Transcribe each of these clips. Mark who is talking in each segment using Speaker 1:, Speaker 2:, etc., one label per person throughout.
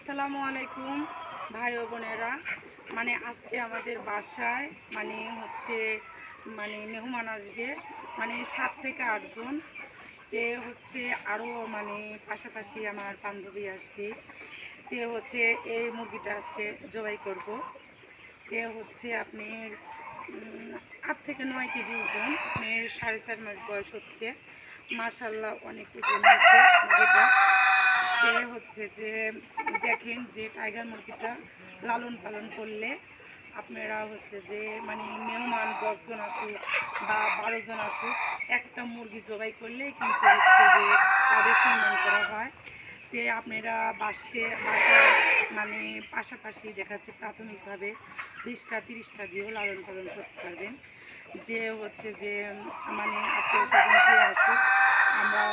Speaker 1: আসসালামু আলাইকুম ভাই ও বোনেরা। আজকে আমাদের বাসায় মেহমান আসবে, 7 থেকে 8 জন। আরও পাশাপাশি আমার বান্ধবী আসবে। এই মুরগিটা আজকে জবাই করব। আপনি 8 থেকে 9 কেজি ওজন, 4.5 মাস বয়স হচ্ছে। মাশাআল্লাহ অনেক ওজন হচ্ছে মুরগিটা। দেখেন যে টাইগার মুরগিটা লালন পালন করলে আপনারা মেহমান 10 জন আসুক বা 12 জন আসুক, একটা মুরগি জবাই করলে কিন্তু তাদের সম্মান করা হয়। আপনারা বাসায় পাশাপাশি দেখাচ্ছে প্রাথমিকভাবে 20টা 30টা দিয়েও লালন পালন করতে পারবেন। আত্মীয় স্বজন যে আসুক, আমরা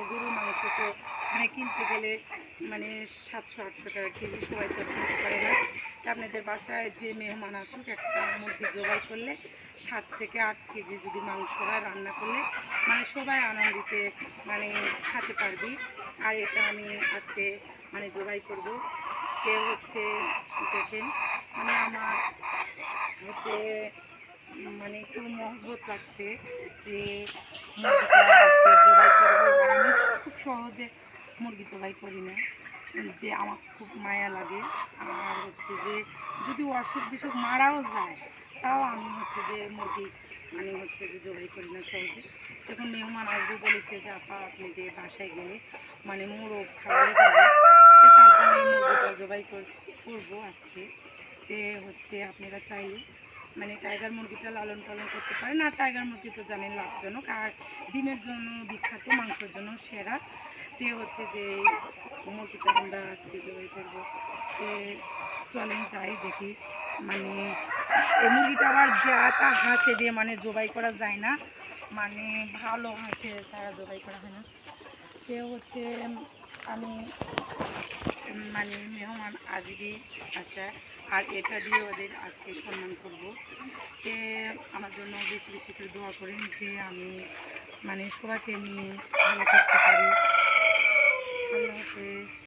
Speaker 1: গরুর মাংস তো কিনতে গেলে 700-800 টাকা কেজি, সবাই তো কিনতে পারে না। আপনাদের বাসায় যে মেহমান আসুক, একটা মুরগি জবাই করলে 7 থেকে 8 কেজি যদি মাংস হয়, রান্না করলে সবাই আনন্দিতে খেতে পারবি। আর এটা আমি আজকে জবাই করবো। দেখেন আমার একটু মহব্বত লাগছে যে মুরগিটা আজকে জবাই করবো। আমি খুব সহজে মুরগি জবাই করি না, যে আমার খুব মায়া লাগে। আর যদি অসুখ বিসুখ মারাও যায়, তাও আমি মুরগি জবাই করি না সহজে। তখন মেহমান আসবে বলেছে যে আপা আপনাদের বাসায় গেলে মোরগ খাওয়ালে যাবে, তার জন্য এই মুরগিটা জবাই করবো আজকে। আপনারা চাইলে টাইগার মুরগিটা লালন পালন করতে পারেন। আর টাইগার মুরগি তো জানেন লাভজনক, আর ডিমের জন্য বিখ্যাত, মাংসের জন্য সেরা। মুরগিটা আমরা আজকে জবাই করবো। চলেন যাই দেখি। এই মুরগিটা আবার তা হাঁসে দিয়ে জবাই করা যায় না, ভালো হাঁসে ছাড়া জবাই করা হয় না। আমি মেহমান আসবে আসা, আর এটা দিয়ে ওদের আজকে সম্মান করব। আমার জন্য বেশি বেশি করে দোয়া করেন যে আমি সবাইকে নিয়ে ভালো থাকতে পারি। আল্লাহ হাফেজ।